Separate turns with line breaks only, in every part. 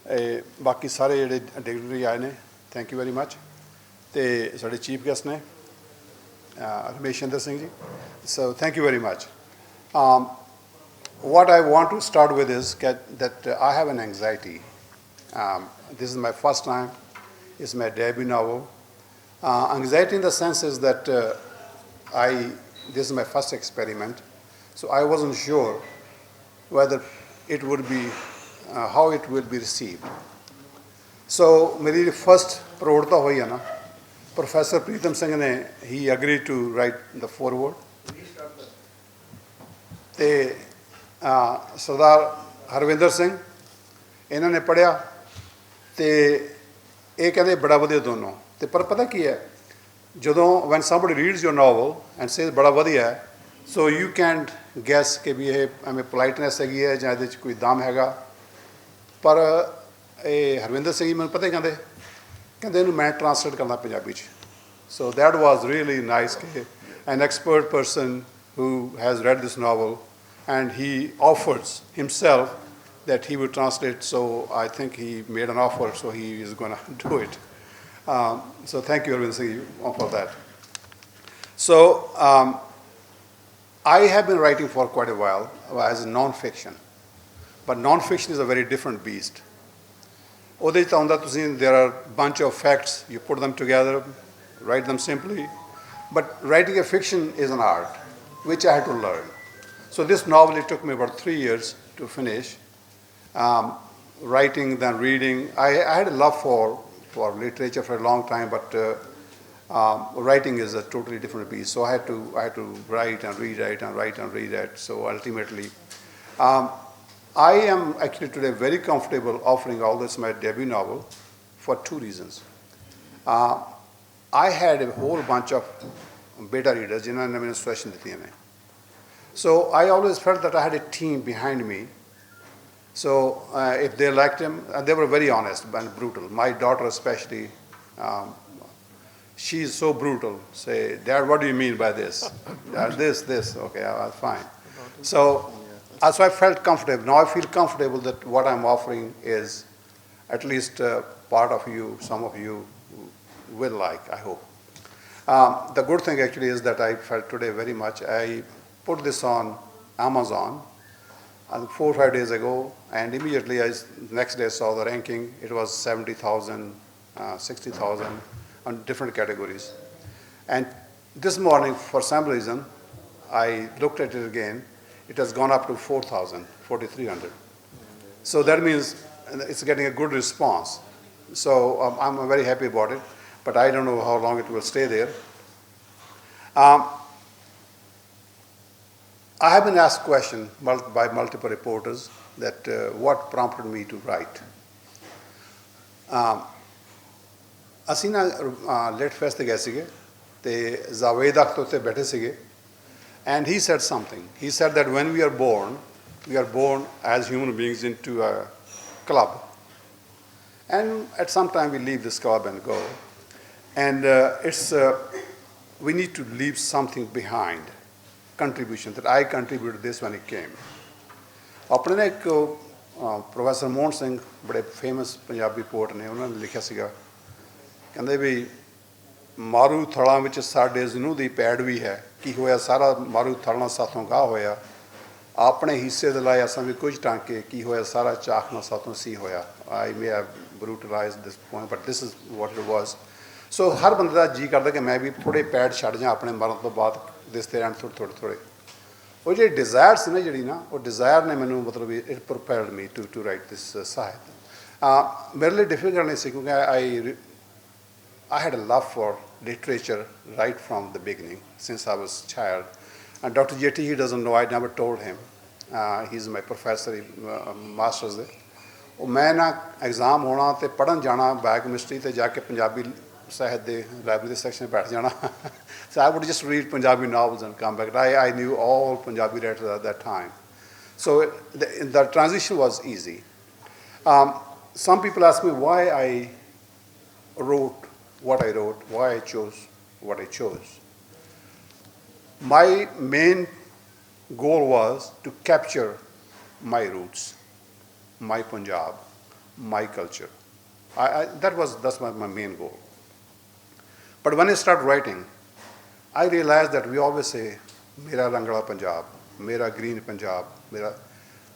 बाकी सारे ਜਿਹੜੇ ਡਿਗਨਿਟਰੀ ਆਏ ਨੇ ਥੈਂਕ ਯੂ ਵੈਰੀ ਮੱਚ ਅਤੇ ਸਾਡੇ ਚੀਫ ਗੈਸਟ ਨੇ ਰਮੇਸ਼ਿੰਦਰ Singh ji so thank you very much. What I want to start with is that I have an anxiety. This is my first time. It's my debut novel. Anxiety in the sense is that this is my first experiment, so I wasn't sure whether it would be, how it will be received. So मेरी first प्रवृत्ता हुई है ना, Professor Pritam Singh ने he agreed to write the foreword. ਤੇ ਸਰਦਾਰ ਹਰਵਿੰਦਰ ਸਿੰਘ ਇਹਨਾਂ ਨੇ ਪੜ੍ਹਿਆ ਤੇ ਇਹ ਕਹਿੰਦੇ ਬੜਾ ਵਧੀਆ ਦੋਨੋਂ ਤੇ ਪਰ ਪਤਾ ਕੀ ਹੈ ਜਦੋਂ when somebody reads your novel and says ਬੜਾ ਵਧੀਆ ਹੈ so you can't guess ਕਿ ਵੀ ਇਹ ਐਵੇਂ politeness ਹੈਗੀ ਹੈ ਜਾਂ ਇਹਦੇ 'ਚ ਕੋਈ ਦਮ ਹੈਗਾ ਪਰ ਇਹ ਹਰਵਿੰਦਰ ਸਿੰਘ ਜੀ ਮੈਨੂੰ ਪਤਾ ਹੀ ਕਹਿੰਦੇ ਇਹਨੂੰ ਮੈਂ ਟ੍ਰਾਂਸਲੇਟ ਕਰਨਾ ਪੰਜਾਬੀ 'ਚ so that was really nice ਕਿ an expert person who has read this novel, and he offers himself that he will translate, so I think he made an offer, so he is going to do it. So thank you, Arvind Singh, for that. So I have been writing for quite a while as non-fiction, but non-fiction is a very different beast. There are a bunch of facts, you put them together, write them simply, but writing a fiction is an art, which I had to learn. So this novel, it took me about 3 years to finish. Writing, then reading. I had a love for literature for a long time, but writing is a totally different beast. So I had to write and rewrite and write and rewrite. So ultimately, I am actually today very comfortable offering all this my debut novel for 2 reasons. I had a whole bunch of beta readers जिन्होंने मैंने suggestion दी थी so I always felt that I had a team behind me so if they liked him they were very honest and brutal. My daughter especially, she is so brutal. Say, Dad, what do you mean by this? this okay, fine. So I felt comfortable. Now I feel comfortable that what I'm offering is at least part of you, some of you will like, I hope. The good thing actually is that I felt today very much. I put this on Amazon 4 or 5 days ago, and immediately the next day I saw the ranking. It was 70,000, 60,000 on different categories. And this morning, for some reason, I looked at it again. It has gone up to 4,000, 4,300. So that means it's getting a good response. So I'm very happy about it. But I don't know how long it will stay there. I have been asked questions by multiple reporters that what prompted me to write. ਅਸੀਂ ਨਾ late fest ਤੇ ਗਏ ਸੀਗੇ ਤੇ ਜਾਵੇਦ ਅਖਤਰ ਉੱਤੇ ਬੈਠੇ ਸੀਗੇ and he said something. He said that when we are born as human beings into a club. And at some time we leave this club and go. And we need to leave something behind, contribution, that I contributed this when it came. ਆਪਣੇ ਨਾ ਇੱਕ professor Mohan Singh ਬੜੇ famous Punjabi pot ਨੇ ਉਹਨਾਂ ਨੇ ਲਿਖਿਆ ਸੀਗਾ ਕਹਿੰਦੇ ਵੀ ਮਾਰੂ ਥਲਾਂ ਵਿੱਚ ਸਾਡੇ ਜ਼ਨੂ ਦੀ ਪੈੜ ਵੀ ਹੈ ਕੀ ਹੋਇਆ ਸਾਰਾ ਮਾਰੂ ਥਲਾਂ ਸਾਥੋਂ ਗਾਹ ਹੋਇਆ ਆਪਣੇ ਹਿੱਸੇ ਦੇ ਲਾਏ ਅਸਾਂ ਵੀ ਕੁਝ ਟਾਂਕੇ ਕੀ ਹੋਇਆ ਸਾਰਾ ਚਾਖ ਨਾ ਸਾਥੋਂ ਸੀ ਹੋਇਆ I may have brutalized this point, but this is what it was. ਸੋ ਹਰ ਬੰਦੇ ਦਾ ਜੀ ਕਰਦਾ ਕਿ ਮੈਂ ਵੀ ਥੋੜ੍ਹੇ ਪੈਡ ਛੱਡ ਜਾਂ ਆਪਣੇ ਮਰਨ ਤੋਂ ਬਾਅਦ ਦਿਸਦੇ ਰਹਿਣ ਥੋੜ੍ਹੇ ਉਹ ਜਿਹੜੀ ਡਿਜ਼ਾਇਰ ਸੀ ਨਾ ਜਿਹੜੀ ਨਾ ਉਹ ਡਿਜ਼ਾਇਰ ਨੇ ਮੈਨੂੰ ਮਤਲਬ ਇਟ ਪ੍ਰੋਪੈਲਡ ਮੀ ਟੂ ਰਾਈਟ ਦਿਸ ਸਾਹਿਤ ਮੇਰੇ ਲਈ ਡਿਫਿਕਲਟ ਨਹੀਂ ਸੀ ਕਿਉਂਕਿ I had a love for literature right from the beginning since I was a child. And Dr. Jeti, he doesn't know, I never told him. He's my professor, master's there. ਉਹ ਮੈਂ ਨਾ exam ਹੋਣਾ ਅਤੇ ਪੜ੍ਹਨ ਜਾਣਾ biochemistry ਅਤੇ ਜਾ ਕੇ ਪੰਜਾਬੀ ਸਾਹਿਤ ਦੇ ਲਾਇਬ੍ਰੇਰੀ ਦੇ ਸੈਕਸ਼ਨ ਬੈਠ ਜਾਣਾ so I would just read Punjabi novels and come back. I knew all Punjabi writers at that time. So the transition was easy. Some people ask me why I wrote what I wrote, why I chose what I chose. My main goal was to capture my roots, my Punjab, my culture. That's my main goal. But when I start writing, I realized that we always say, Mera Rangala Punjab, Mera Green Punjab, Mera.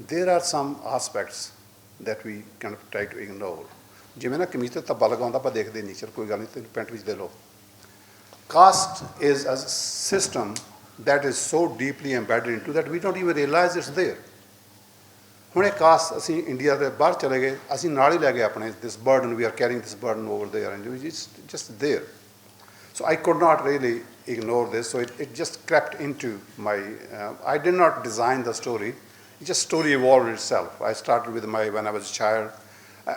There are some aspects that we kind of try to ignore. ਜਿਵੇਂ ਨਾ ਕਮੀਜ਼ ਤੇ ਧੱਬਾ ਲਗਾਉਂਦਾ ਆਪਾਂ ਦੇਖਦੇ ਨਹੀਂ, ਚਲ ਕੋਈ ਗੱਲ ਨਹੀਂ ਤੈਨੂੰ ਪੈਂਟ ਵਿੱਚ ਦੇ ਲਓ. Caste is a system that is so deeply embedded into that we don't even realize it's there. ਹੁਣ ਇਹ ਕਾਸਟ ਅਸੀਂ ਇੰਡੀਆ ਦੇ ਬਾਹਰ ਚਲੇ ਗਏ, ਅਸੀਂ ਨਾਲ ਹੀ ਲੈ ਗਏ ਆਪਣੇ this burden, we are carrying this burden over there and it's just there. So I could not really ignore this, so it just crept into my, I did not design the story, just story evolved itself. I started with when I was a child.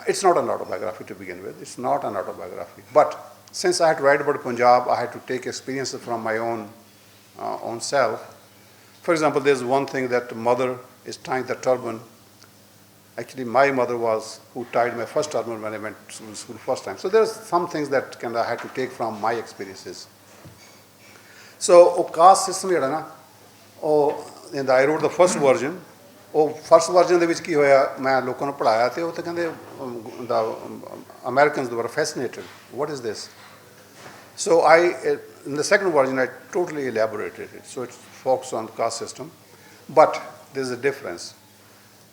It's not an autobiography to begin with, it's not an autobiography. But since I had to write about Punjab, I had to take experiences from my own self. For example, there's one thing that mother is tying the turban. Actually, my mother was who tied my first turban when I went to school first time. So there's some things that I had to take from my experiences. So, caste system, I wrote the first version. First version ਦੇ ਵਿੱਚ ਕੀ ਹੋਇਆ, ਮੈਂ ਲੋਕਾਂ ਨੂੰ ਪੜ੍ਹਾਇਆ ਤੇ ਉਹ ਤਾਂ ਕਹਿੰਦੇ the Americans were fascinated. What is this? So in the second version, I totally elaborated it. So it's focused on the caste system. But there's a difference.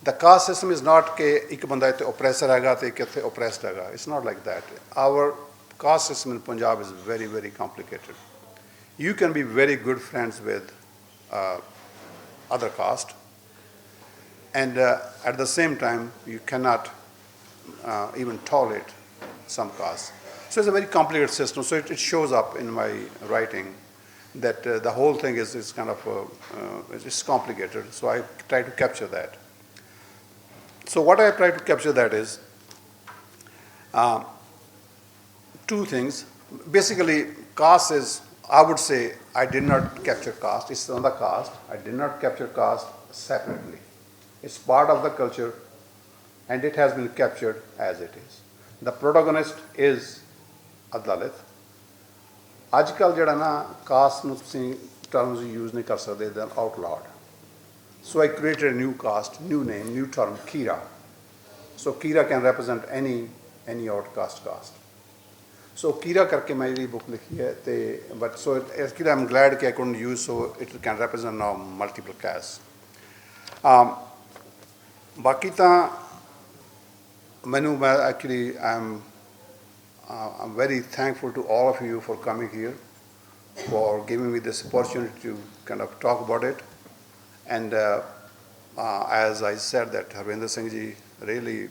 The caste system is not ਕਿ ਇੱਕ ਬੰਦਾ ਇੱਥੇ oppressor ਹੈਗਾ ਤੇ ਇੱਕ ਇੱਥੇ oppressed ਹੈਗਾ. It's not like that. Our caste system in Punjab is very, very complicated. You can be very good friends with other caste, and at the same time, you cannot even tolerate some caste. So it's a very complicated system. So it shows up in my writing that the whole thing is kind of it's complicated. So I try to capture that. So what I try to capture that is two things. Basically, caste is, I would say, I did not capture caste. It's on the caste. I did not capture caste separately. It's part of the culture, and it has been captured as it is. The protagonist is a Dalit. Ajkal jehड़ा ना caste ਨੂੰ ਤੁਸੀਂ terms use नहीं कर सकते, they're outlawed. So I created a new caste, new name, new term, Kira. So Kira can represent any outcast caste. So Kira करके मैं ये book लिखी है, but so actually I'm glad that I couldn't use, so it can represent now multiple castes. बाकी ਤਾਂ ਮੈਨੂੰ actually I'm very thankful to all of you for coming here, for giving me this opportunity to kind of talk about it. And as I said, that Harvinder Singh ji really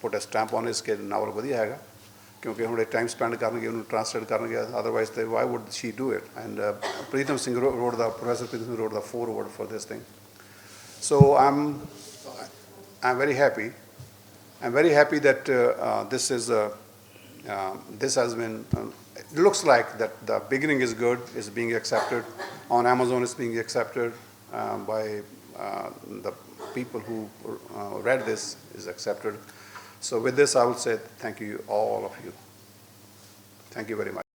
put a stamp on his कि novel बढ़िया हैगा, क्योंकि हम time spend करने उन्हें translate करने otherwise why would she do it? And Preetham Singh Professor Preetham Singh wrote the foreword for this thing. So I'm very happy. I'm very happy that this has been. It looks like that the beginning is good. It's being accepted on Amazon. It's being accepted by the people who read this. Is accepted. So with this, I would say thank you, all of you. Thank you very much.